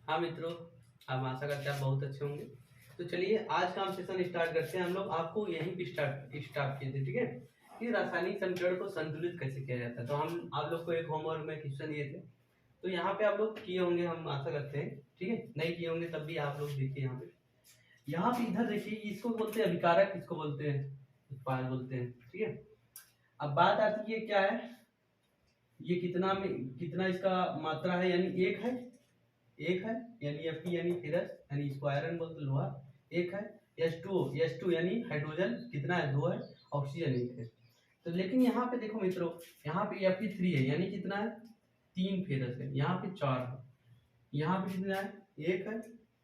हाँ मित्रों, हम आशा करते हैं आप बहुत अच्छे होंगे। तो चलिए आज का हम सेशन स्टार्ट करते हैं। हम लोग आपको यहीं पे स्टार्ट किए थे, ठीक है, कि रासायनिक समीकरण को संतुलित कैसे किया जाता है। तो हम आप लोग को एक होमवर्क में क्वेश्चन दिए थे, तो यहाँ पे आप लोग किए होंगे, हम आशा करते हैं, ठीक है। नहीं किए होंगे तब भी आप लोग देखिए यहाँ पे इधर देखिए, इसको बोलते हैं अभिकारक, इसको बोलते हैं उत्पाद बोलते हैं, ठीक है। अब बात आती है क्या है, ये कितना इसका मात्रा है, यानी एक है यानी Fe यानी फेरस यानी इसको आयरन बोलते लोहा, एक है। H2 यानी हाइड्रोजन कितना है, 2 है। ऑक्सीजन 1 है। तो लेकिन यहाँ पे देखो मित्रों, यहाँ पे Fe3 है, यानी कितना है, 3 फेरस है। यहाँ पे 4 है, यहाँ पे कितना है, 1 है।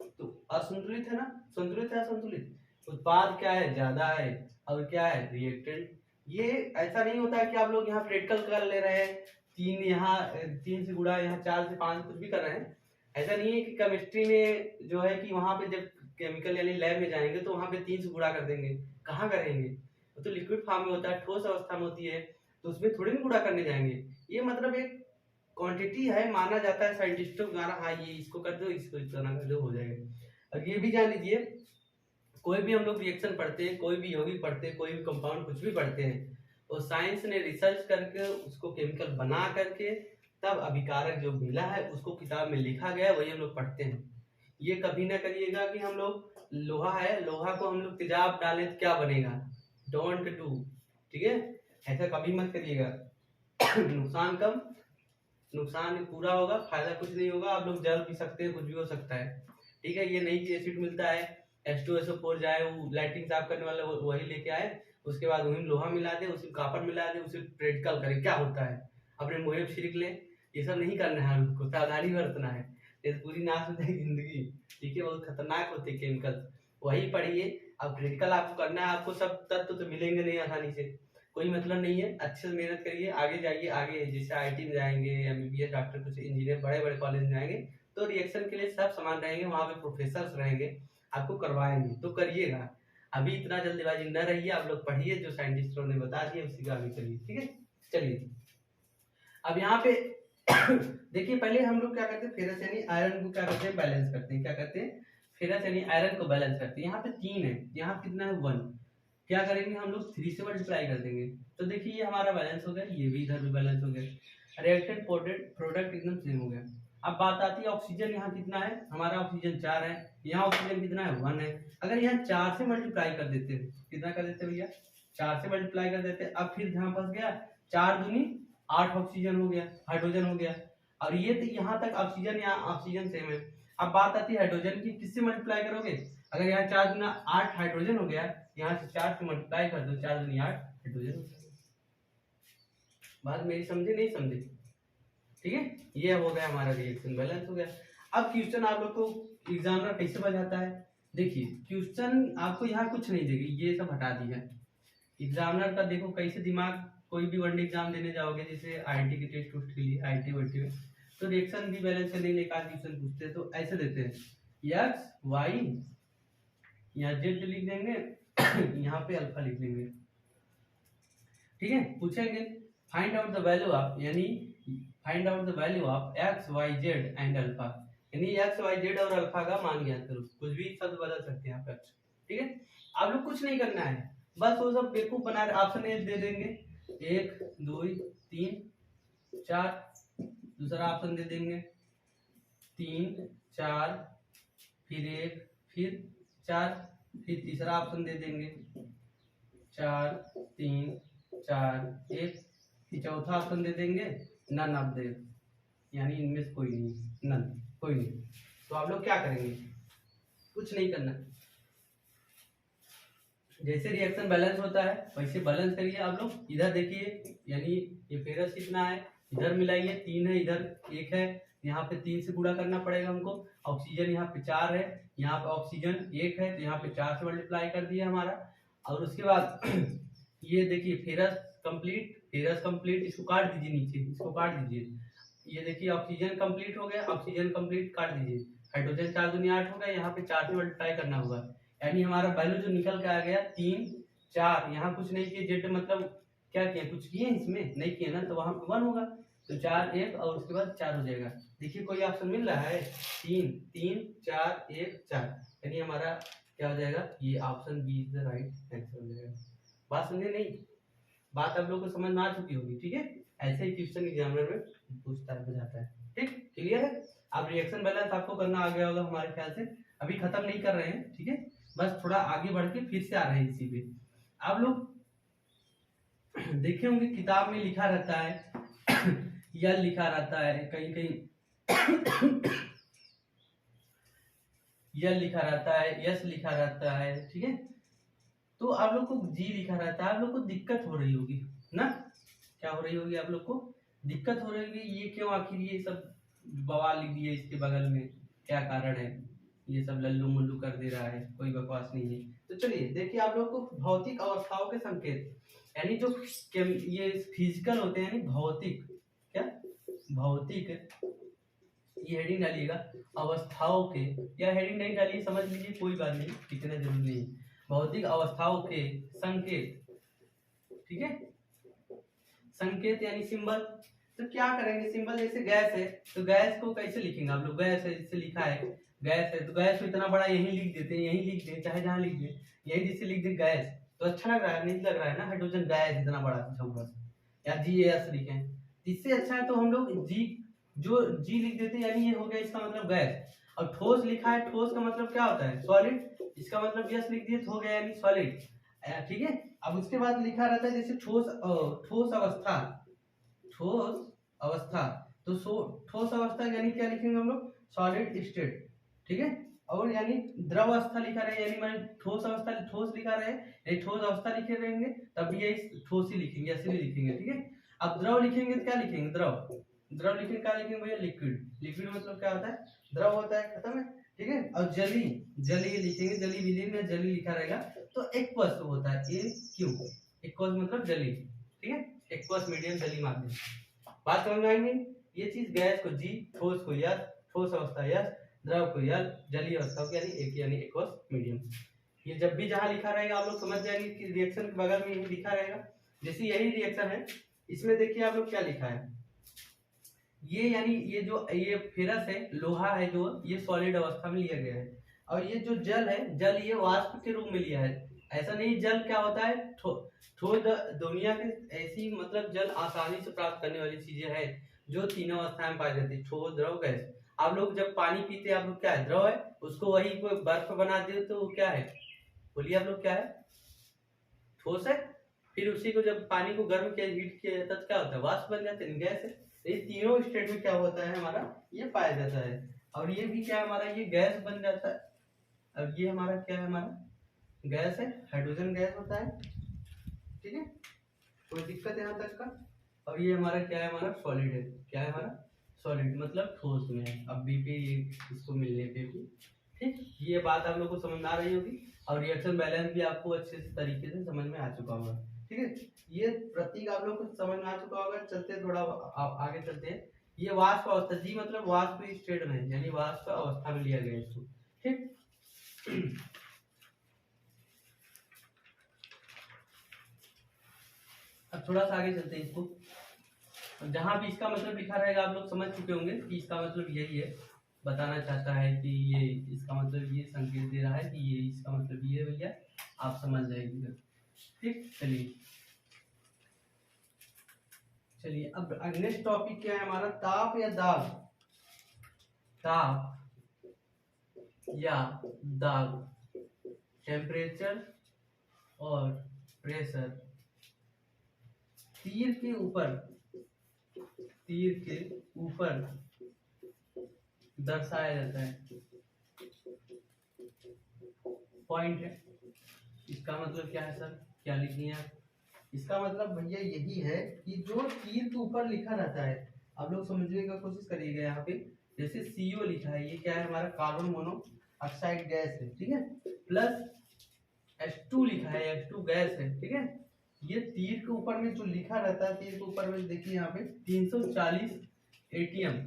तो असंतुलित है ना, संतुलित है असंतुलित, उत्पाद क्या है, ज्यादा है, और क्या है, रिएक्टेंट। ये ऐसा नहीं होता है कि आप लोग यहाँ प्रैक्टिकल कर ले रहे हैं, 3 से गुणा, यहाँ 4 से 5 कुछ भी कर रहे हैं। ऐसा नहीं है कि केमिस्ट्री में जो है कि वहां पे जब केमिकल यानी लैब में जाएंगे तो वहां पे 3 से गुणा कर देंगे, कहाँ करेंगे। वो तो लिक्विड फॉर्म में होता है, ठोस अवस्था में होती है, तो उसमें थोड़ी ना गुणा करने जाएंगे। ये मतलब एक क्वांटिटी है, माना जाता है साइंटिस्टों द्वारा, हाँ ये इसको कर दो, इसको इतना कर दो, हो जाएगा। और ये भी जान लीजिए, कोई भी हम लोग रिएक्शन पढ़ते हैं, कोई भी यौगिक पढ़ते हैं, कोई भी कंपाउंड कुछ भी पढ़ते हैं, तो साइंस ने रिसर्च करके उसको केमिकल बना करके तब अभिकारक जो मिला है उसको किताब में लिखा गया है, वही हम लोग पढ़ते हैं। ये कभी ना करिएगा कि हम लोग लोहा है, लोहा को हम लोग तेजाब डालें तो क्या बनेगा, डोंट डू, ठीक है, ऐसा कभी मत करिएगा। नुकसान कम, नुकसान पूरा होगा, फायदा कुछ नहीं होगा। आप लोग जल भी सकते हैं, कुछ भी हो सकता है, ठीक है। ये नहीं कि एसिड मिलता है, H2SO4 जाए, वो लाइटिंग साफ करने वाला वही लेके आए, उसके बाद वही लोहा मिला दे, उसी कॉपर मिला दे, उसे प्रैक्टिकल करे क्या होता है, अपने मुंह पे छिड़क ले। ये सब नहीं करना है, हमको सावधानी बरतना है, ये पूरी नाश हो जाएगी जिंदगी, ठीक है। बहुत खतरनाक होते हैं केमिकल, वही पढ़िए। अब प्रैक्टिकल आपको करना है, आपको सब तत्व तो मिलेंगे नहीं आसानी से, कोई मतलब नहीं है। अच्छे से मेहनत करिए, आगे जाइए, आगे जैसे IIT में जाएंगे, MBBS डॉक्टर, कुछ इंजीनियर, बड़े बड़े कॉलेज में जाएंगे तो रिएक्शन के लिए सब सामान रहेंगे, वहाँ पे प्रोफेसर्स रहेंगे, आपको करवाएंगे, तो करिएगा। अभी इतना जल्दीबाजी न रहिए, आप लोग पढ़िए जो साइंटिस्टों ने बता दिया उसी का आगे चलिए, ठीक है। चलिए अब यहाँ पे देखिए, पहले हम लोग क्या करते हैं, फेरस यानी आयरन को क्या करते हैं, बैलेंस करते हैं। क्या करते हैं, फेरस यानी आयरन को बैलेंस करते हैं। यहाँ पे 3 है, यहाँ कितना है, 1। क्या करेंगे हम लोग, 3 से मल्टीप्लाई कर देंगे, तो देखिए ये हमारा बैलेंस हो गया, ये भी इधर भी बैलेंस हो गया, रिएक्टेंट प्रोडक्ट एकदम सेम हो गया। अब बात आती है ऑक्सीजन, यहाँ कितना है, हमारा ऑक्सीजन 4 है, यहाँ ऑक्सीजन कितना है, 1 है। अगर यहाँ 4 से मल्टीप्लाई कर देते, कितना कर देते भैया, 4 से मल्टीप्लाई कर देते। अब फिर ध्यान फंस गया, 4 दूनी 8 ऑक्सीजन हो गया, हाइड्रोजन हो गया। और ये तो यहाँ तक ऑक्सीजन, यहाँ ऑक्सीजन सेम है। अब बात आती है हाइड्रोजन की, किससे मल्टीप्लाई करोगे, अगर यहाँ 4 गुना 8 हाइड्रोजन हो गया, यहाँ से 4 से मल्टीप्लाई कर दो, 4 दूनी 8 हाइड्रोजन हो गया। बात मेरी समझे नहीं समझे, ठीक है। ये हो गया हमारा रिएक्शन बैलेंस हो गया। अब क्वेश्चन आप लोग को एग्जामिनर कैसे बताता है, देखिए क्वेश्चन आपको यहाँ कुछ नहीं देगी, ये सब हटा दिया एग्जामिनर का। देखो कैसे दिमाग, कोई भी वनडे एग्जाम देने जाओगे, जैसे IIT के टेस्ट के लिए, IIT वाईटी में, तो रिएक्शन भी बैलेंस करने के लिए एक क्वेश्चन पूछते हैं, तो ऐसे देते हैं, x y, यहाँ z लिख देंगे, यहाँ पे अल्फा लिख देंगे, ठीक है। पूछेंगे find out the value of, यानी find out the value of x y z and alpha, यानी x y z और अल्फा का मान ज्ञात करो। कुछ भी शब्द बदल सकते हैं आप, ठीक है। आप लोग कुछ नहीं करना है, बस वो सब बेवकूफ बना रहे, ऑप्शन ए दे देंगे, 1 2 3 4, दूसरा ऑप्शन दे देंगे 3 4, फिर 1, फिर 4, फिर तीसरा ऑप्शन दे देंगे 4 3 4 1, फिर चौथा ऑप्शन दे देंगे नन ऑफ देम, यानी इनमें से कोई नहीं, नन, कोई नहीं। तो आप लोग क्या करेंगे, कुछ नहीं करना, जैसे रिएक्शन बैलेंस होता है वैसे बैलेंस करिए आप लोग। इधर देखिए, यानी ये फेरस कितना है, इधर मिलाइए, 3 है, इधर 1 है, यहाँ पे 3 से गुणा करना पड़ेगा हमको। ऑक्सीजन यहाँ पे 4 है, यहाँ पे ऑक्सीजन 1 है, तो यहाँ पे 4 से मल्टीप्लाई कर दिया हमारा। और उसके बाद ये देखिए फेरस कंप्लीट, इसको काट दीजिए नीचे, इसको काट दीजिए। ये देखिए ऑक्सीजन कंप्लीट हो गया, ऑक्सीजन कंप्लीट काट दीजिए, हाइड्रोजन 4 दूनी 8 हो गया, यहाँ पे 4 से मल्टीप्लाई करना होगा, यानी हमारा वैल्यू जो निकल के आ गया 3 4। यहाँ कुछ नहीं किए, जेड मतलब क्या किया, कुछ किए इसमें नहीं किए ना, तो वहां 1 होगा, तो 4 1 और उसके बाद 4 हो जाएगा। देखिए कोई ऑप्शन मिल रहा है? 3 3 4 1 4, यानी हमारा क्या हो जाएगा? ये option B is the right answer हो जाएगा। बात समझे नहीं? बात आप लोगों को समझ में आ चुकी होगी, ठीक है। ऐसे ही क्वेश्चन एग्जामिनर में पूछता है, बुझाता है, ठीक, क्लियर है। अब रिएक्शन बैलेंस आपको करना आ गया होगा हमारे ख्याल से। अभी खत्म नहीं कर रहे हैं, ठीक है, बस थोड़ा आगे बढ़ के फिर से आ रहे हैं इसी पे। आप लोग देखे होंगे किताब में लिखा रहता है या लिखा रहता है कहीं कहीं यल लिखा रहता है, यस लिखा रहता है, ठीक है। तो आप लोग को जी लिखा रहता है, आप लोग को दिक्कत हो रही होगी ना, क्या हो रही होगी? आप लोग को दिक्कत हो रही होगी, ये क्यों आखिर ये सब बवाल लिख दिए इसके बगल में, क्या कारण है? ये सब लल्लू मुल्लू कर दे रहा है, कोई बकवास नहीं है। तो चलिए देखिए, आप लोग को भौतिक अवस्थाओं के संकेत, यानी जो ये फिजिकल होते हैं, यानी भौतिक, क्या भौतिक, ये हेडिंग डालिएगा अवस्थाओं के, या हेडिंग नहीं डालिए, समझ लीजिए, कोई बात नहीं, इतना जरूरी नहीं। भौतिक अवस्थाओं के संकेत, ठीक है, संकेत यानी सिंबल। तो क्या करेंगे? सिंबल जैसे गैस है, तो गैस को कैसे लिखेंगे आप लोग? गैस है, जिससे लिखा है गैस है, तो गैस को इतना बड़ा यहीं लिख देते हैं, यहीं लिख दें, चाहे जहां लिख दें, यही जिससे लिख दे गैस, तो अच्छा लग रहा है? नहीं लग रहा है ना, हाइड्रोजन गैस इतना बड़ा छोटा सा, या GAS लिखें, इससे अच्छा है तो हम लोग जी लिख देते हैं, यानी ये हो गया इसका मतलब गैस। और ठोस लिखा है, ठोस का मतलब क्या होता है? सॉलिड, इसका मतलब यस लिख दिए तो हो गया यानी सॉलिड, ठीक है। अब उसके बाद लिखा रहता है जैसे ठोस अवस्था, ठोस अवस्था, तो ठोस अवस्था यानी क्या लिखेंगे हम लोग? सॉलिड स्टेट, ठीक है। और यानी द्रव अवस्था लिखा रहे, यानी मैंने ठोस अवस्था, ठोस लिखा रहे, यानी ठोस अवस्था लिखे रहेंगे, तब ये ठोस ही लिखेंगे, ऐसे नहीं लिखेंगे, ठीक है। अब द्रव लिखेंगे तो क्या लिखेंगे? द्रव, द्रव लिखेंगे क्या लिखेंगे भैया? लिक्विड, लिक्विड मतलब क्या होता है? द्रव होता है, खत्म है, ठीक है। और जली, जली लिखेंगे, जली विलीन में जली लिखा रहेगा, तो एक्वस होता है, AQ, एक्वस मतलब जली, ठीक है, एक्वस मीडियम जली माध्यम। बात समझ में आएंगे? ये चीज गैस को जी, ठोस को यस, ठोस अवस्था यस, द्रव को यल, जलीय अवस्था को यानी एक, यानी एक्वस मीडियम। ये जब भी जहां लिखा रहेगा आप लोग समझ जाएंगे कि रिएक्शन के बगल में यही लिखा रहेगा। जैसे यही रिएक्शन है, इसमें देखिए आप लोग क्या लिखा है, ये यानी ये जो ये फेरस है, लोहा है, जो ये सॉलिड अवस्था में लिया गया है। और ये जो जल है, जल ये वाष्प के रूप में लिया है। ऐसा नहीं, जल क्या होता है? ठोस दुनिया के ऐसी मतलब जल आसानी से प्राप्त करने वाली चीजें है जो तीनों अवस्था में पाई जाती है, ठोस, द्रव, गैस। आप लोग जब पानी पीते हैं, आप लोग क्या है? द्रव है, उसको वही कोई बर्फ बना दे तो वो क्या है? बोलिए आप लोग, क्या है? ठोस है। फिर उसी को जब पानी को गर्म किया, हीट किया जाता है तो क्या होता है? वाष्प बन जाते हैं, गैस है। ये तीनों स्टेट में क्या होता है हमारा? ये पाया जाता है। और ये भी क्या है हमारा? ये गैस बन जाता है। अब ये हमारा क्या है? हमारा गैस है, हाइड्रोजन गैस होता है, ठीक है, कोई दिक्कत यहाँ तक का। और ये हमारा क्या है? हमारा सॉलिड है, क्या है हमारा? सॉलिड मतलब ठोस में है। अब बी पे ये इसको मिलने पे भी, ठीक, ये बात आप लोग को समझ में आ रही होगी। और रिएक्शन बैलेंस भी आपको अच्छे से तरीके से समझ में आ चुका होगा, ठीक है। ये प्रतीक आप लोग को समझ में आ चुका होगा। चलते थोड़ा आगे चलते हैं। ये वाष्प अवस्था, जी मतलब वाष्प स्टेट में, यानी वाष्प अवस्था में लिया गया इसको, ठीक। अब थोड़ा सा आगे चलते हैं इसको। जहां भी इसका मतलब लिखा रहेगा आप लोग समझ चुके होंगे कि इसका मतलब यही है, बताना चाहता है कि ये इसका मतलब ये संकेत दे रहा है कि ये इसका मतलब ये है भैया, आप समझ जाएंगे, ठीक। चलिए चलिए, अब नेक्स्ट टॉपिक क्या है हमारा? ताप या दाब, ताप या दाब, टेम्परेचर और प्रेशर तीर के ऊपर, तीर के ऊपर दर्शाया जाता है, पॉइंट है। इसका मतलब क्या है सर? क्या लिख दिए आप? इसका मतलब भैया यही है कि जो तीर के ऊपर लिखा रहता है, आप लोग समझने का कोशिश करिएगा। यहाँ पे जैसे CO लिखा है, ये क्या है? हमारा कार्बन मोनोऑक्साइड गैस है, ठीक है। प्लस H2 लिखा है, H2 गैस है, ठीक है। ये तीर के ऊपर में जो लिखा रहता है, तीर के ऊपर में देखिए यहाँ पे 340 ATM,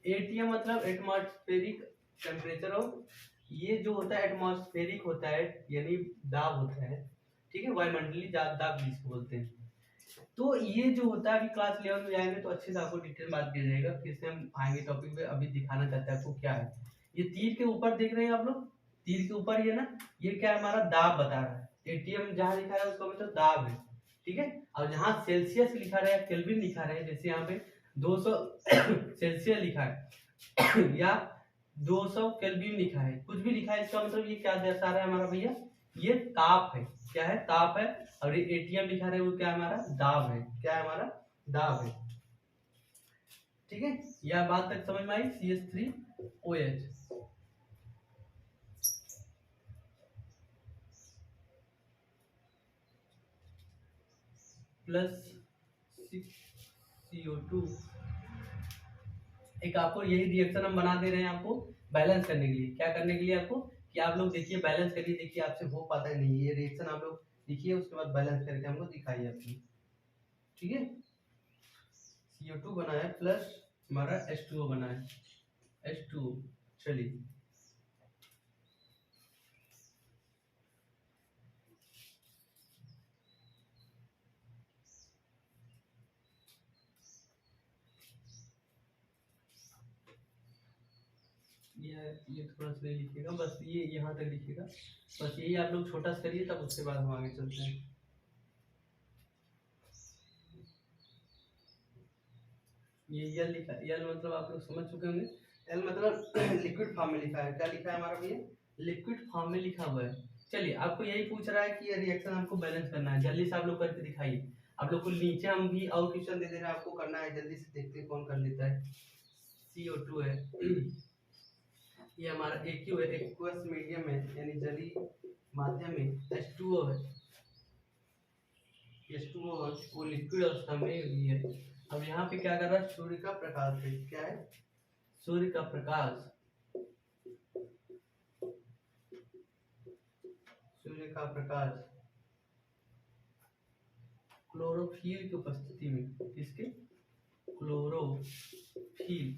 ATM मतलब एटमॉस्फेरिक टेम्परेचर हो। ये जो होता है एटमॉस्फेरिक होता है, यानी दाब होता है, ठीक है, वायुमंडलीय दाब जिसको बोलते हैं। तो ये जो होता है, अभी क्लास 11 में जाएंगे तो अच्छे से आपको डिटेल बात दिया जाएगा, फिर से हम आएंगे टॉपिक पे। अभी दिखाना चाहते हैं आपको क्या है। ये तीर के ऊपर देख रहे हैं आप लोग, तीर के ऊपर ये ना, ये क्या है, हमारा दाब बता रहा है। एटीएम जहाँ लिखा है उसका मतलब दाब है, ठीक है। और जहाँ सेल्सियस लिखा रहा है, केल्विन लिखा रहा है, जैसे यहाँ पे 200 सेल्सियस लिखा है या 200 केल्विन लिखा है, कुछ भी लिखा है, इसका मतलब ये क्या दर्शा रहा है हमारा भैया, ये ताप है। क्या है, ताप है। और ये एटीएम लिखा है वो क्या है, हमारा दाब है। क्या है, हमारा दाब है, ठीक है। यह बात तक समझ में आई। CH3OH plus CO2। एक आपको यही रिएक्शन हम बना दे रहे हैं आपको बैलेंस करने के लिए। क्या करने के लिए आपको, कि आप लोग देखिए बैलेंस करिए, देखिए आपसे हो पाता है नहीं, ये रिएक्शन आप लोग लिखिए, उसके बाद बैलेंस करके हमको दिखाइए अपनी, ठीक है। CO2 बना है प्लस हमारा H2O बना है, H2O। चलिए ये थोड़ा सा नहीं लिखिएगा, बस ये यहाँ तक लिखिएगा, बस यही आप लोग छोटा सा करिए, तब उसके बाद हम आगे चलते हैं। ये यल लिखा, यल मतलब आप लोग समझ चुके होंगे। एल मतलब लिक्विड फॉर्म में लिखा है। क्या लिखा है हमारा भैया, लिक्विड फॉर्म में लिखा हुआ है। चलिए आपको यही पूछ रहा है कि ये रिएक्शन आपको बैलेंस करना है, जल्दी से आप लोग करके दिखाइए। आप लोग को नीचे हम भी और क्वेश्चन दे दे रहे हैं, आपको करना है, जल्दी से देखते हैं कौन कर लेता है। CO2 है ये हमारा AQ है, एक्वस मीडियम है यानी जलीय माध्यम में। H2O है, H2O वो लिक्विड अवस्था में भी है। अब यहाँ पे क्या कर रहा है, सूर्य का प्रकाश है। क्या है, सूर्य का प्रकाश, सूर्य का प्रकाश क्लोरोफिल की उपस्थिति में, किसके, क्लोरोफिल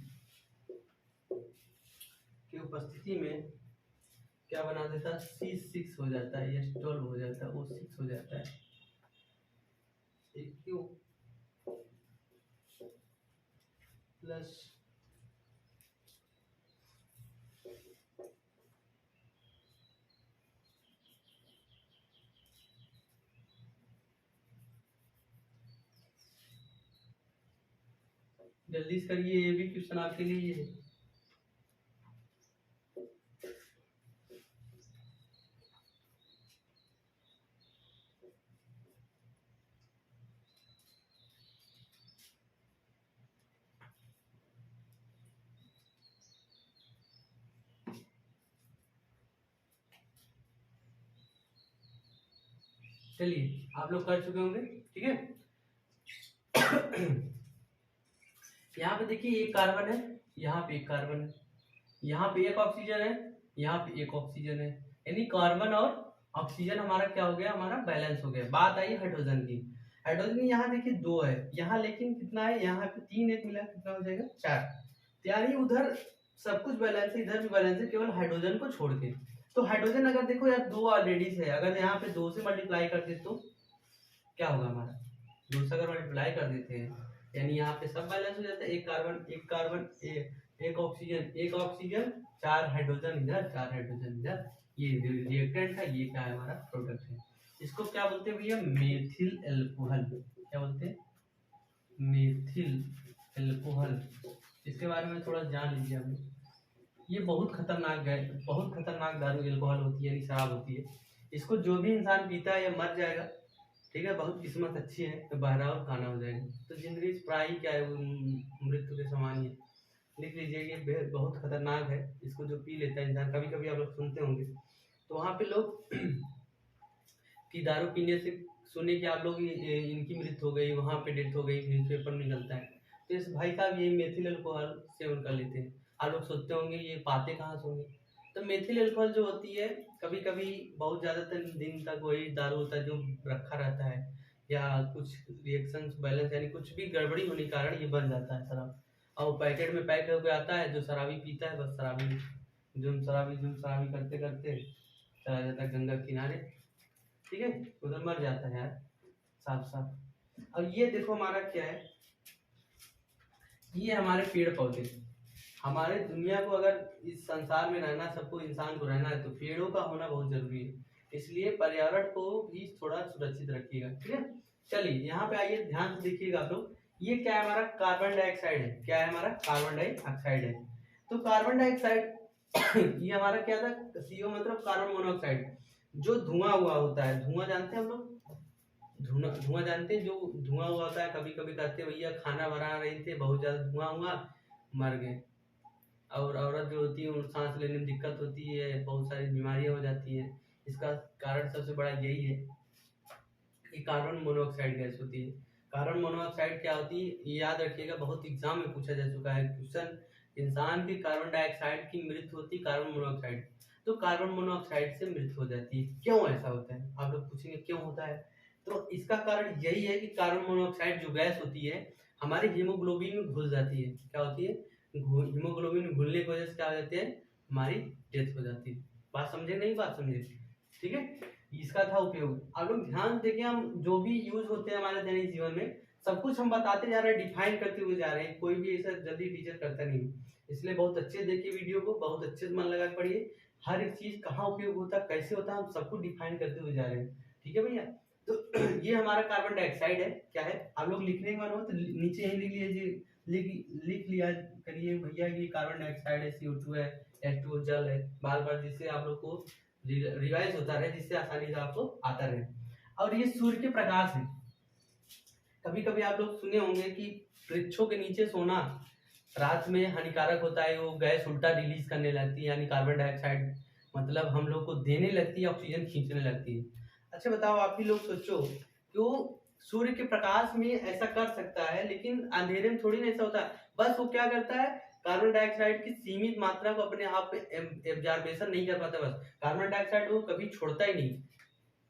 की उपस्थिति में क्या बना देता है, C6 हो जाता है, H12 हो जाता है, O6 हो जाता है। क्यों प्लस जल्दी से करिए, ये भी क्वेश्चन आपके लिए ये है। चलिए आप लोग कर चुके होंगे, ठीक है। यहाँ पे देखिए एक कार्बन है, यहाँ पे एक कार्बन है, यहाँ पे एक ऑक्सीजन है, यहाँ पे एक ऑक्सीजन है, यानी कार्बन और ऑक्सीजन हमारा क्या हो गया, हमारा बैलेंस हो गया। बात आई हाइड्रोजन की। हाइड्रोजन यहाँ देखिए 2 है, यहाँ लेकिन कितना है, यहाँ पे 3 एक मिला, कितना हो जाएगा 4। यानी उधर सब कुछ बैलेंस है, इधर भी बैलेंस है, केवल हाइड्रोजन को छोड़ के। तो हाइड्रोजन अगर देखो यार 2 ऑलरेडी है, अगर यहाँ पे 2 से मल्टीप्लाई कर दे तो क्या होगा हमारा, 2 से अगर मल्टीप्लाई कर देते हैं, यानी यहाँ पे सब बैलेंस हो जाता है। एक कार्बन एक कार्बन, एक ऑक्सीजन एक ऑक्सीजन, 4 हाइड्रोजन इधर 4 हाइड्रोजन इधर, ये रिएक्टेंट है, ये क्या है, हमारा प्रोडक्ट है। इसको क्या बोलते हैं भैया, मेथिल एल्कोहल। क्या बोलते हैं, मेथिल एल्कोहल। इसके बारे में थोड़ा जान लीजिए आप लोग। ये बहुत खतरनाक है, बहुत खतरनाक दारू एल्कोहल होती है, यानी शराब होती है। इसको जो भी इंसान पीता है या मर जाएगा, ठीक है, बहुत किस्मत अच्छी है तो बहरा और काना हो जाएगा, तो जिंदगी प्राय क्या है, वो मृत्यु के समान ही है। लिख लीजिए, ये बहुत खतरनाक है। इसको जो पी लेता है इंसान, कभी कभी आप लोग सुनते होंगे तो वहाँ पे लोग कि दारू पीने से सुने कि आप लोग इनकी मृत्यु हो गई, वहाँ पे डेथ हो गई, न्यूज़पेपर में निकलता है। तो इस भाई साहब ये मेथिल अल्कोहल सेवन कर लेते हैं। आप लोग सोचते होंगे ये पाते कहाँ से होंगे। तो मेथिल अल्कोहल जो होती है, कभी कभी बहुत ज़्यादातर दिन तक वही दारू होता है जो रखा रहता है, या कुछ रिएक्शंस बैलेंस यानी कुछ भी गड़बड़ी होने के कारण ये बन जाता है शराब। और पैकेट में पैक होकर आता है, जो शराबी पीता है बस शराबी, जुम शराबी करते करते चला जाता है गंगा किनारे, ठीक है, उधर मर जाता है यार, साफ साफ। अब ये देखो हमारा क्या है, ये हमारे पेड़ पौधे। हमारे दुनिया को अगर इस संसार में रहना, सबको इंसान को रहना है, तो पेड़ों का होना बहुत जरूरी है। इसलिए पर्यावरण को भी थोड़ा सुरक्षित रखिएगा, ठीक है। चलिए यहाँ पे आइए, ध्यान से देखिएगा आप लोग। ये क्या है, हमारा कार्बन डाइऑक्साइड है। क्या है हमारा, कार्बन डाइऑक्साइड है। तो कार्बन डाइऑक्साइड ये हमारा क्या था, CO मतलब कार्बन मोनोऑक्साइड, जो धुआं हुआ होता है। धुआं जानते हैं हम लोग, धुआं जानते हैं, जो धुआं हुआ होता है। कभी कभी कहते हैं भैया खाना बना रहे थे, बहुत ज्यादा धुआं हुआ, मर गए। और औरत जो होती है, उन सांस लेने में दिक्कत होती है, बहुत सारी बीमारियां हो जाती है। इसका कारण सबसे बड़ा यही है कि कार्बन मोनोऑक्साइड गैस होती है। कार्बन मोनोऑक्साइड क्या होती है, ये याद रखिएगा, बहुत एग्जाम में पूछा जा चुका है क्वेश्चन। इंसान की कार्बन डाइऑक्साइड की मृत्यु होती है कार्बन मोनोऑक्साइड, तो कार्बन मोनोऑक्साइड से मृत्यु हो जाती है। क्यों ऐसा होता है, आप लोग पूछेंगे क्यों होता है। तो इसका कारण यही है कि कार्बन मोनोऑक्साइड जो गैस होती है, हमारे हीमोग्लोबिन में घुल जाती है। क्या होती है, हीमोग्लोबिन घुलने की वजह से क्या हो जाती है, हमारी डेथ हो जाती है। बात समझे, नहीं बात समझे, ठीक है। इसका था उपयोग। आप लोग ध्यान से देखिए, हम जो भी यूज होते हैं हमारे दैनिक जीवन में, सब कुछ हम बताते जा रहे हैं, डिफाइन करते हुए जा रहे हैं। कोई भी ऐसा जल्दी टीचर करता नहीं है। इसलिए बहुत अच्छे देखिए वीडियो को, बहुत अच्छे से मन लगा के पढ़िए। हर एक चीज कहाँ उपयोग होता है, कैसे होता है, हम सब कुछ डिफाइन करते हुए जा रहे हैं, ठीक है भैया। तो ये हमारा कार्बन डाइऑक्साइड है। क्या है, आप लोग लिखने के मन हो तो नीचे ही लिख लीजिए, लिख लिया करिए भैया, ये कार्बन डाइऑक्साइड है, CO2 है, H2O जल है, बार बार, जिससे आप लोग को रिवाइज होता रहे, जिससे आसानी से आपको आता रहे। और ये सूर्य के प्रकाश है। कभी कभी आप लोग सुने होंगे कि वृक्षों के नीचे सोना रात में हानिकारक होता है, वो गैस उल्टा रिलीज करने लगती है, यानी कार्बन डाइऑक्साइड मतलब हम लोग को देने लगती है, ऑक्सीजन खींचने लगती है। अच्छा बताओ, आप ही लोग सोचो कि वो सूर्य के प्रकाश में ऐसा कर सकता है, लेकिन अंधेरे में थोड़ी ना ऐसा होता है। बस वो क्या करता है, कार्बन डाइऑक्साइड की सीमित मात्रा को अपने आप एब्जॉर्बेशन नहीं कर पाता। बस कार्बन डाइऑक्साइड वो कभी छोड़ता ही नहीं,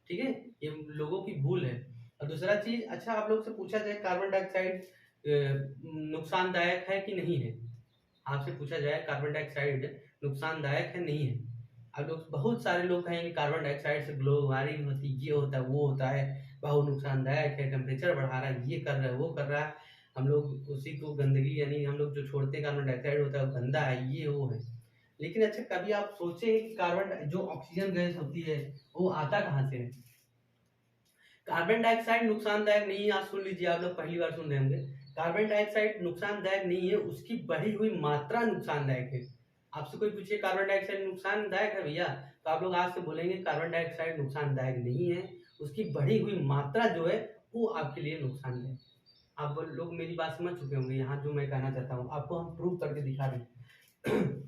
ठीक है। ये लोगों की भूल है। और दूसरा चीज, अच्छा आप लोग से पूछा जाए कार्बन डाइऑक्साइड नुकसानदायक है कि नहीं है, आपसे पूछा जाए कार्बन डाइऑक्साइड नुकसानदायक है नहीं है, अब लोग, बहुत सारे लोग कहेंगे कार्बन डाइऑक्साइड से ग्लोबल वार्मिंग होती है, ये होता है, वो होता है, बहुत नुकसानदायक है, टेम्परेचर बढ़ा रहा है, ये कर रहा है, वो कर रहा है। हम लोग उसी को गंदगी, यानी हम लोग जो छोड़ते हैं कार्बन डाइऑक्साइड होता है वो गंदा है, ये वो है। लेकिन अच्छा कभी आप सोचे कि कार्बन जो ऑक्सीजन गैस होती है वो आता कहाँ से है। कार्बन डाइऑक्साइड नुकसानदायक नहीं है, आज सुन लीजिए, आप लोग पहली बार सुन रहे होंगे। कार्बन डाइऑक्साइड नुकसानदायक नहीं है, उसकी बढ़ी हुई मात्रा नुकसानदायक है। आपसे कोई पूछे कार्बन डाइऑक्साइड नुकसानदायक है भैया, तो आप लोग आज से बोलेंगे कार्बन डाइऑक्साइड नुकसानदायक नहीं है, उसकी बढ़ी हुई मात्रा जो है वो आपके लिए नुकसानदायक। आप लोग मेरी बात समझ चुके होंगे, यहाँ जो मैं कहना चाहता हूँ आपको हम प्रूव करके दिखा रहे हैं।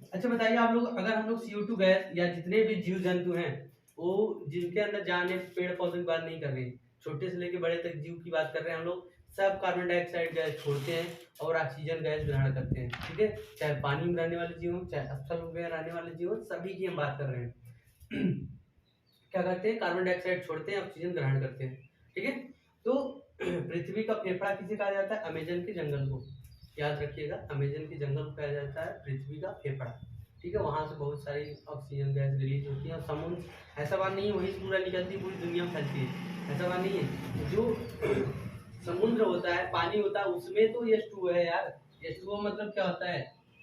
अच्छा बताइए आप लोग, अगर हम लोग CO2 गैस या जितने भी जीव जंतु हैं, वो जिनके अंदर जाने, पेड़ पौधों की बात नहीं कर रहे, छोटे से लेके बड़े तक जीव की बात कर रहे हैं हम लोग, सब कार्बन डाइऑक्साइड गैस छोड़ते हैं और ऑक्सीजन गैस ग्रहण करते हैं, ठीक है। चाहे पानी में रहने वाले जीव हो, चाहे स्थल में रहने वाले जीव हो, सभी की हम बात कर रहे हैं। क्या करते हैं, कार्बन डाइऑक्साइड छोड़ते हैं, ऑक्सीजन ग्रहण करते हैं, ठीक है। तो पृथ्वी का फेफड़ा किसे कहा जाता है, अमेजन के जंगल को, याद रखिएगा, अमेजन के जंगल को कहा जाता है पृथ्वी का फेफड़ा, ठीक है। वहां से बहुत सारी ऑक्सीजन गैस रिलीज होती है। और समुद्र, ऐसा बात नहीं है वही पूरा निकलती पूरी दुनिया में फैलती है, ऐसा बात नहीं है। जो समुद्र होता है, पानी होता है, उसमें तो H2O है यार। H2O मतलब क्या होता है,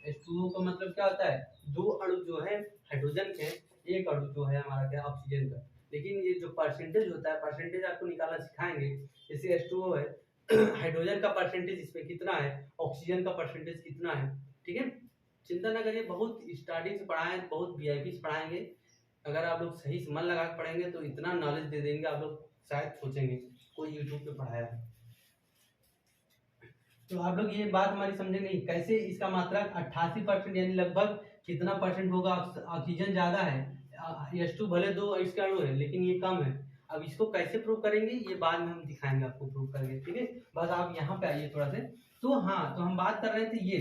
H2O का मतलब क्या होता है, दो अणु जो है हाइड्रोजन के, एक अणु जो है हमारा क्या, ऑक्सीजन का। लेकिन ये जो परसेंटेज होता है, परसेंटेज आपको निकालना सिखाएंगे। जैसे H2O है, हाइड्रोजन का परसेंटेज इसमें कितना है, ऑक्सीजन का परसेंटेज कितना है, ठीक है। चिंता ना करिए, बहुत स्टार्टिंग से पढ़ाएं, बहुत VIP से पढ़ाएंगे। अगर आप लोग सही से मन लगा के पढ़ेंगे तो इतना नॉलेज दे देंगे, आप लोग शायद सोचेंगे कोई यूट्यूब पे पढ़ाया है। तो आप लोग ये बात हमारी समझे नहीं, कैसे इसका मात्रा 88% यानी लगभग कितना परसेंट होगा, ऑक्सीजन ज्यादा है, H2 भले 2 इसका अणु है लेकिन ये कम है। अब इसको कैसे प्रूव करेंगे, ये बाद में हम दिखाएंगे आपको प्रूव करके, ठीक है। बस आप यहाँ पे आइए थोड़ा से। तो हाँ, तो हम बात कर रहे थे ये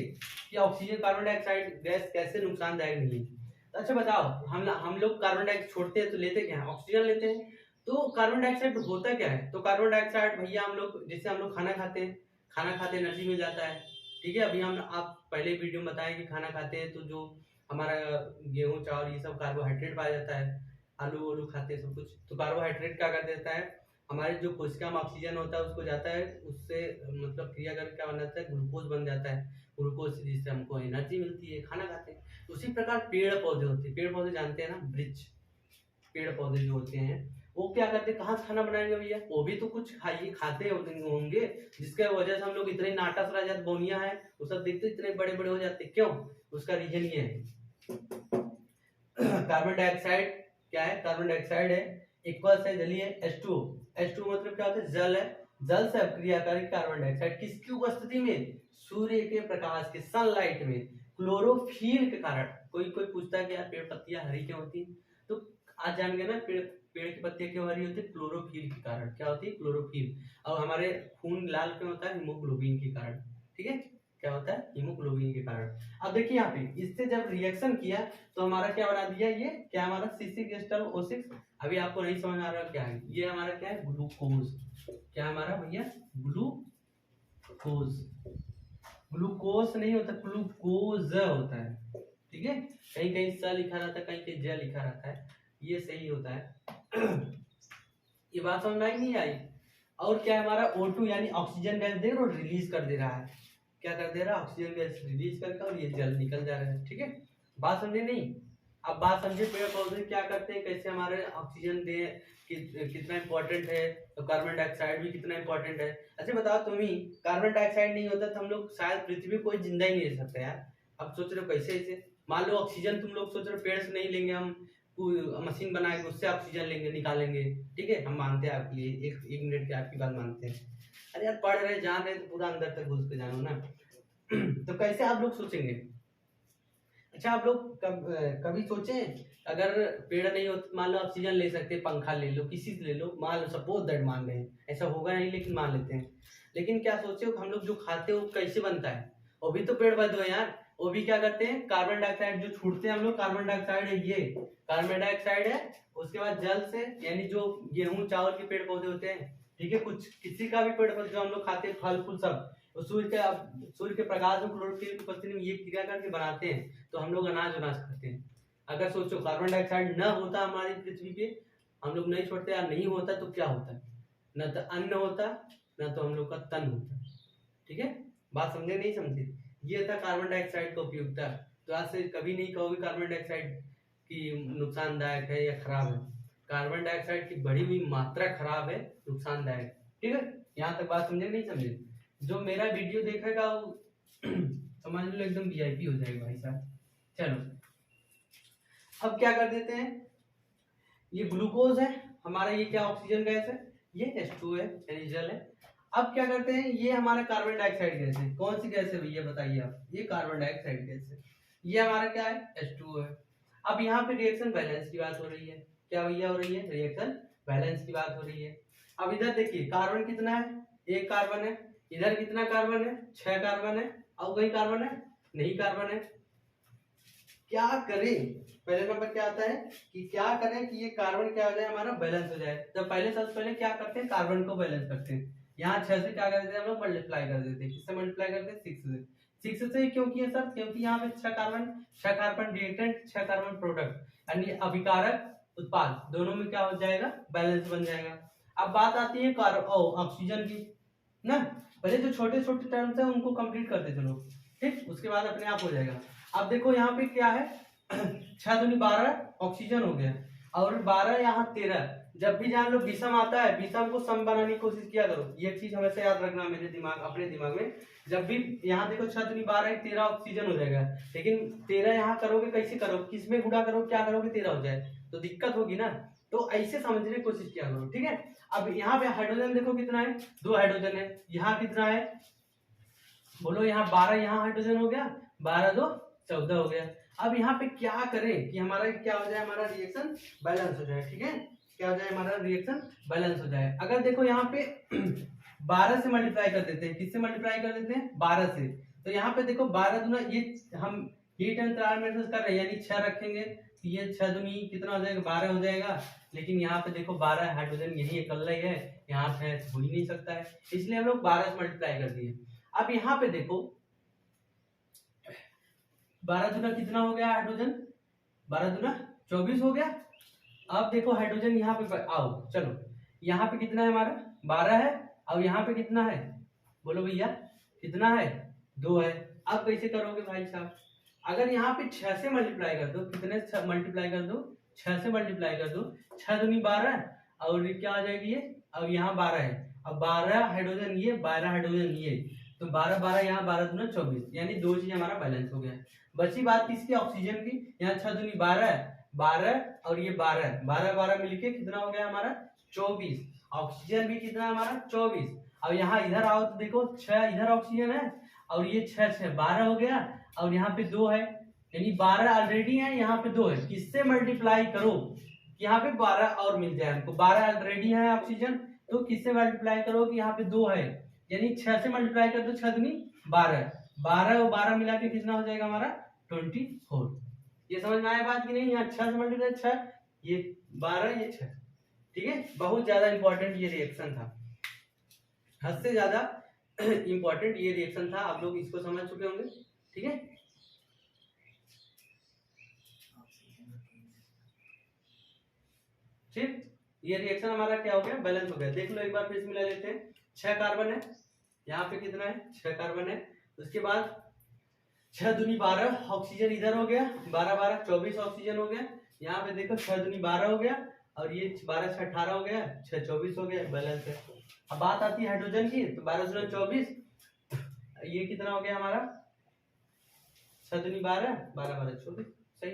कि ऑक्सीजन कार्बन डाइऑक्साइड गैस कैसे नुकसानदायक नहीं है। तो अच्छा बताओ, हम लोग कार्बन डाइऑक्साइड छोड़ते हैं तो लेते क्या है, ऑक्सीजन लेते हैं। तो कार्बन डाइऑक्साइड होता क्या है, तो कार्बन डाइऑक्साइड भैया हम लोग, जैसे हम लोग खाना खाते हैं, खाना खाते एनर्जी मिल जाता है, ठीक है। अभी हम आप पहले वीडियो में बताएं कि खाना खाते हैं तो जो हमारा गेहूं चावल ये सब कार्बोहाइड्रेट पाया जाता है, आलू वालू खाते हैं सब कुछ, तो कार्बोहाइड्रेट क्या कर देता है, हमारे जो कोशिका में ऑक्सीजन होता है उसको जाता है, उससे मतलब क्रिया करके क्या बन जाता है, ग्लूकोज बन जाता है। ग्लूकोज से जिससे हमको एनर्जी मिलती है, खाना खाते हैं। तो उसी प्रकार पेड़ पौधे होते हैं, पेड़ पौधे जानते हैं ना, वृक्ष, पेड़ पौधे जो होते हैं वो क्या करते हैं, कहाँ से खाना बनाएंगे भैया, वो भी तो कुछ खाइए खाते होंगे, जिसके वजह से हम लोग इतने नाटा सराजात बोनिया है वो सब देखते इतने बड़े बड़े हो जाते, क्यों? उसका रीजन ये है कार्बन डाइऑक्साइड क्या है, कार्बन डाइऑक्साइड है, इक्वल्स है जलीय H2O। H2O मतलब क्या होता है, जल है, जल से अक्रिया करें कार्बन डाइऑक्साइड किसकी उपस्थिति में, सूर्य के प्रकाश के सनलाइट में क्लोरोफिल के कारण। कोई कोई पूछता है कि यार पेड़ पत्तियां हरी क्यों होती हैं, तो आज जान गए ना, पेड़ पेड़ की पत्तियां क्यों हरी होती है, क्लोरोफिल के कारण। क्या होती है, क्लोरोफिल। और हमारे खून लाल क्यों होता है, हीमोग्लोबिन के कारण। ठीक है, क्या होता है, हीमोग्लोबिन के कारण। अब देखिए यहाँ पे इससे जब रिएक्शन किया तो हमारा क्या बना दिया, ये क्या हमारा C6H12O6। अभी आपको नहीं समझ आ रहा क्या है, ये हमारा क्या है, ग्लूकोज। क्या हमारा भैया, ग्लूकोज। ग्लूकोज नहीं होता, ग्लूकोज होता है। ठीक है, कहीं कहीं स लिखा रहता है, कहीं कहीं ज लिखा रहता है, ये सही होता है। ये बात समझ में आई नहीं आई? और क्या हमारा O2 यानी ऑक्सीजन गैस दे और रिलीज कर दे रहा है, क्या कर दे रहा है, ऑक्सीजन गैस रिलीज करके, और ये जल निकल जा रहा है। ठीक है, बात समझे नहीं? अब बात समझे पेड़ पौधे क्या करते हैं, कैसे हमारे ऑक्सीजन दे, कितना इंपॉर्टेंट है, तो कार्बन डाइऑक्साइड भी कितना इंपॉर्टेंट है। अच्छा बताओ तुम ही, कार्बन डाइऑक्साइड नहीं होता तो हम लोग शायद पृथ्वी कोई जिंदा ही नहीं रह सकता यार। अब सोच रहे हो कैसे ऐसे, मान लो ऑक्सीजन तुम लोग सोच रहे हो पेड़ से नहीं लेंगे हम, मशीन बनाएंगे उससे ऑक्सीजन लेंगे निकालेंगे। ठीक है, हम मानते हैं आपकी एक मिनट की आपकी बात मानते हैं। अरे यार पढ़ रहे जान रहे तो पूरा अंदर तक घुस के जानो ना। तो कैसे आप लोग सोचेंगे? अच्छा आप लोग कभी सोचे, अगर पेड़ नहीं होते, मान लो ऑक्सीजन ले सकते, पंखा ले लो, किसी से ले लो, मान लो सपोज दैट मान रहे हैं, ऐसा होगा नहीं लेकिन मान लेते हैं। लेकिन क्या सोचे हो हम लोग जो खाते हैं वो कैसे बनता है, वो भी तो पेड़ पौधे हैं यार। वो भी क्या करते हैं, कार्बन डाइऑक्साइड जो छोड़ते हैं हम लोग, कार्बन डाइऑक्साइड है, ये कार्बन डाइऑक्साइड है। उसके बाद जल से, यानी जो गेहूं चावल के पेड़ पौधे होते हैं, ठीक है, कुछ किसी का भी पेड़ पौधे जो हम लोग खाते हैं, फल फूल सब, तो सूर्य के प्रकाश में क्लोरोफिल की उपस्थिति में ये क्रिया करके बनाते हैं, तो हम लोग अनाज खाते हैं। अगर सोचो कार्बन डाइऑक्साइड न होता हमारी पृथ्वी पे, हम लोग नहीं छोड़ते या नहीं होता, तो क्या होता, न तो अन्न होता, न तो हम लोग का तन होता। ठीक है, बात समझे नहीं समझे? ये था कार्बन डाइऑक्साइड का उपयोगिता। तो आज से कभी नहीं कहोगे कार्बन डाइऑक्साइड की नुकसानदायक है या खराब है। कार्बन डाइऑक्साइड की बढ़ी हुई मात्रा खराब है, नुकसानदायक। ठीक है, यहाँ तक बात समझे नहीं समझे? जो मेरा वीडियो देखेगा वो समझ लो एकदम वीआईपी हो जाएगा भाई साहब। चलो अब क्या कर देते हैं, ये ग्लूकोज है हमारा, ये क्या ऑक्सीजन गैस है, ये H2 है यानी जल है। अब क्या करते हैं, ये हमारा कार्बन डाइऑक्साइड गैस है, कौन सी गैस है भैया बताइए आप, ये कार्बन डाइऑक्साइड गैस है, ये हमारा क्या है, H2O है। अब यहाँ पे रिएक्शन बैलेंस की बात हो रही है, क्या भैया हो रही है, रिएक्शन बैलेंस की बात हो रही है। अब इधर देखिए कार्बन कितना है, एक कार्बन है, इधर कितना कार्बन है, 6 कार्बन है, और कहीं कार्बन है नहीं, कार्बन है। क्या करें, पहले नंबर क्या आता है कि क्या करें कि ये कार्बन क्या हो जाए, हमारा बैलेंस हो जाए। जब पहले सबसे पहले क्या करते हैं, कार्बन को बैलेंस करते हैं। यहाँ 6 से क्या कर देते हैं हम लोग, मल्टीप्लाई कर देते हैं, किससे मल्टीप्लाई करते हैं, 6 से। 6 से क्यों किया सर, क्योंकि यहाँ पे 6 कार्बन रिएक्टेंट, 6 कार्बन प्रोडक्ट, यानी अभिकारक उत्पाद, दोनों में क्या हो जाएगा, बैलेंस बन जाएगा। अब बात आती है ऑक्सीजन की ना, पहले जो छोटे छोटे टर्म्स है उनको कंप्लीट करते चलो, ठीक, उसके बाद अपने आप हो जाएगा। अब देखो यहाँ पे क्या है, 6 दूनी 12 ऑक्सीजन हो गया, और 12 यहाँ 13। जब भी जान लो विषम आता है, विषम को सम बनाने की कोशिश किया करो, ये चीज हमेशा याद रखना मेरे दिमाग, अपने दिमाग में। जब भी यहाँ देखो 6 दूनी 12 13 ऑक्सीजन हो जाएगा, लेकिन 13 यहाँ करोगे कैसे करो, किस में गुणा करो, क्या करोगे, 13 हो जाए तो दिक्कत होगी ना। तो ऐसे समझने की कोशिश किया करो, ठीक है। अब यहाँ पे हाइड्रोजन देखो कितना है, 2 हाइड्रोजन है। यहाँ कितना है बोलो, यहाँ 12, यहाँ हाइड्रोजन हो गया, 12 2 14 हो गया। अब यहाँ पे क्या करें कि हमारा क्या हो जाए, हमारा रिएक्शन बैलेंस हो जाए, ठीक है, क्या हो जाए, हमारा रिएक्शन बैलेंस हो जाए। अगर देखो यहाँ पे 12 से मल्टीप्लाई कर देते हैं, किससे मल्टीप्लाई कर देते हैं, 12 से, तो यहाँ पे देखो 12 दूना, ये हम हीट अंतराल में कर रहे हैं, यानी 6 रखेंगे, तो ये 6 दूनी कितना हो जाएगा, 12 हो जाएगा। लेकिन यहाँ पे देखो 12 हाइड्रोजन यही अकेला ही है, यहाँ पे हो ही नहीं सकता है, इसलिए हम लोग 12 से मल्टीप्लाई कर दिए। अब यहाँ पे देखो 12 दूना कितना हो गया हाइड्रोजन, 12 दूना 24 हो गया। अब देखो हाइड्रोजन यहाँ पे आओ चलो, यहाँ पे कितना है हमारा 12 है, और यहाँ पे कितना है, बोलो भैया कितना है 2 है। अब कैसे करोगे भाई साहब, अगर यहाँ पे 6 से मल्टीप्लाई कर दो, कितने से मल्टीप्लाई कर दो, 6 से मल्टीप्लाई कर दो, 6 दूनी 12 और ये क्या आ जाएगी ये, अब यहाँ 12 है, अब 12 हाइड्रोजन ये 12 हाइड्रोजन ये, तो 12 12 यहाँ 12 दूना 24, यानी 2 चीज हमारा बैलेंस हो गया। बची बात किसकी, ऑक्सीजन की। यहाँ 6 दूनी 12 12 और ये 12 12 12 मिलके कितना हो गया हमारा 24, ऑक्सीजन भी कितना है हमारा 24। अब यहाँ इधर आओ तो देखो 6 इधर ऑक्सीजन है और ये 6 6 12 हो गया, और यहाँ पे 2 है, यानी 12 ऑलरेडी है, यहाँ पे 2 है, किससे मल्टीप्लाई करो, यहाँ पे 12 और मिल जाए हमको, 12 ऑलरेडी है ऑक्सीजन, तो किससे मल्टीप्लाई करो कि यहाँ पे 2 है, यानी 6 से मल्टीप्लाई कर दो, 6 दूनी 12 12 और 12 मिला के कितना हो जाएगा हमारा 24। ये समझ में आया बात कि नहीं, यहाँ 6 से मल्टीप्लाई 6, ये 12 ये 6, ठीक है। बहुत ज्यादा इंपॉर्टेंट ये रिएक्शन था, हद से ज्यादा इंपॉर्टेंट ये रिएक्शन था, आप लोग इसको समझ चुके होंगे, ठीक है। ठीक, ये रिएक्शन हमारा क्या हो गया, बैलेंस हो गया। देख लो एक बार फिर से मिला लेते हैं, 6 कार्बन है, यहाँ पे कितना है 6 कार्बन है, उसके बाद 6 दूनी 12 ऑक्सीजन इधर हो गया, 12 12 24 ऑक्सीजन हो गया, यहाँ पे देखो 6 दूनी 12 हो गया, और ये 12 6 18 हो गया, 6 24 हो गया, बैलेंस है। अब बात आती है हाइड्रोजन की, तो 12 दूनी 24, ये कितना हो गया हमारा 6 दूनी 12 12 12 24, सही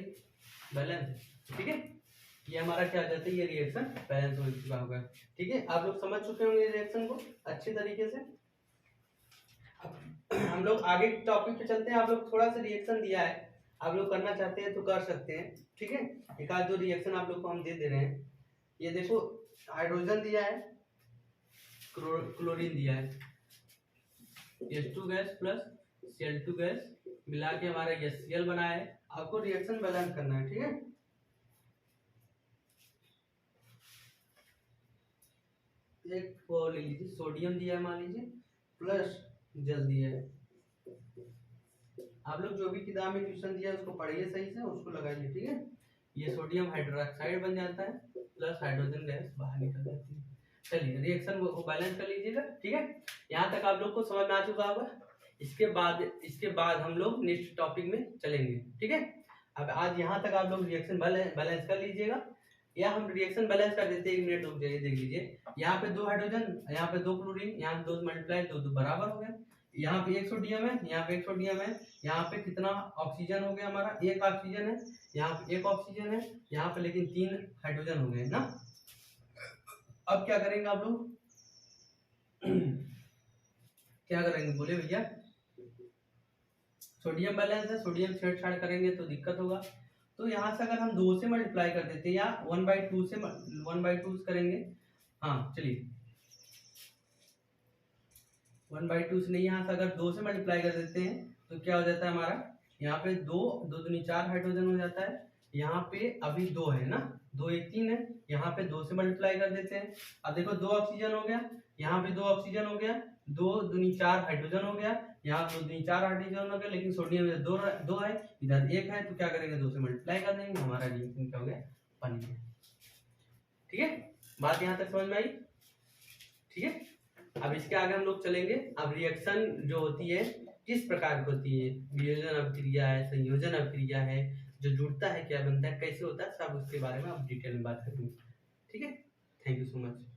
बैलेंस है, ठीक है। ये हमारा क्या कहते हैं, ये रिएक्शन बैलेंस हो चुका होगा, ठीक है। आप लोग समझ चुके होंगे रिएक्शन को अच्छे तरीके से। हम लोग आगे टॉपिक पे चलते हैं, आप लोग थोड़ा सा रिएक्शन दिया है, आप लोग करना चाहते हैं तो कर सकते हैं, ठीक है। एक आध दो रिएक्शन आप लोग को हम दे दे रहे हैं। ये देखो हाइड्रोजन दिया है, क्लोरीन दिया है, H2 gas plus Cl2 gas मिला के हमारा HCl बना है, आपको रिएक्शन बैलेंस करना है, ठीक है। एक वो ले लीजिए, सोडियम दिया है मान लीजिए, प्लस जल दिया है। आप लोग जो भी किताब में क्वेश्चन दिया है उसको पढ़िए सही से, उसको लगाइए, ठीक है। ये सोडियम हाइड्रोक्साइड बन जाता है, प्लस हाइड्रोजन गैस बाहर निकल जाती है। चलिए रिएक्शन वो बैलेंस कर लीजिएगा, ठीक है। यहाँ तक आप लोग को समझ में आ चुका होगा। इसके बाद हम लोग नेक्स्ट टॉपिक में चलेंगे, ठीक है। अब आज यहाँ तक आप लोग रिएक्शन बैलेंस कर लीजिएगा, या हम रिएक्शन बैलेंस कर देते हैं, 1 मिनट रुक जाइए, देख लीजिए। यहाँ पे 2 हाइड्रोजन, यहाँ पे 2 क्लोरीन, यहाँ पे 2 मल्टीप्लाई 2 2 बराबर हो गए। यहाँ पे 1 सोडियम है, यहाँ पे 1 सोडियम है, यहाँ पे कितना ऑक्सीजन हो गया हमारा, 1 ऑक्सीजन है, यहाँ पे 1 ऑक्सीजन है, यहाँ पे लेकिन 3 हाइड्रोजन हो गए ना। अब क्या करेंगे आप लोग क्या करेंगे बोले भैया, सोडियम बैलेंस है, सोडियम छेड़छाड़ करेंगे तो दिक्कत होगा, तो यहाँ से अगर हम 2 से मल्टीप्लाई कर देते हैं, या 1/2 से 1/2 करेंगे, हाँ चलिए 1/2 से नहीं, यहाँ से अगर 2 से मल्टीप्लाई कर देते हैं तो क्या हो जाता है हमारा, यहाँ पे 2 2 दूनी 4 हाइड्रोजन हो जाता है, यहाँ पे अभी 2 है ना, 2 1 3 है, यहाँ पे 2 से मल्टीप्लाई कर देते हैं। अब देखो 2 ऑक्सीजन हो गया, यहाँ पे 2 ऑक्सीजन हो गया, 2 दूनी 4 हाइड्रोजन हो गया, यहाँ 2 दूनी 4 हाइड्रोजन हो गया, लेकिन सोडियम में 2 है, इधर 1 है, तो क्या करेंगे 2 से मल्टीप्लाई कर देंगे, हमारा रिएक्शन क्या हो गया बन गया, ठीक है। बात यहाँ तक समझ में आई, ठीक है। अब इसके आगे हम लोग चलेंगे, अब रिएक्शन जो होती है किस प्रकार की होती है, वियोजन अभिक्रिया है, संयोजन अभिक्रिया है, जो जुड़ता है क्या बनता है, कैसे होता है, सब उसके बारे में आप डिटेल में बात करेंगे, ठीक है। Thank you so much.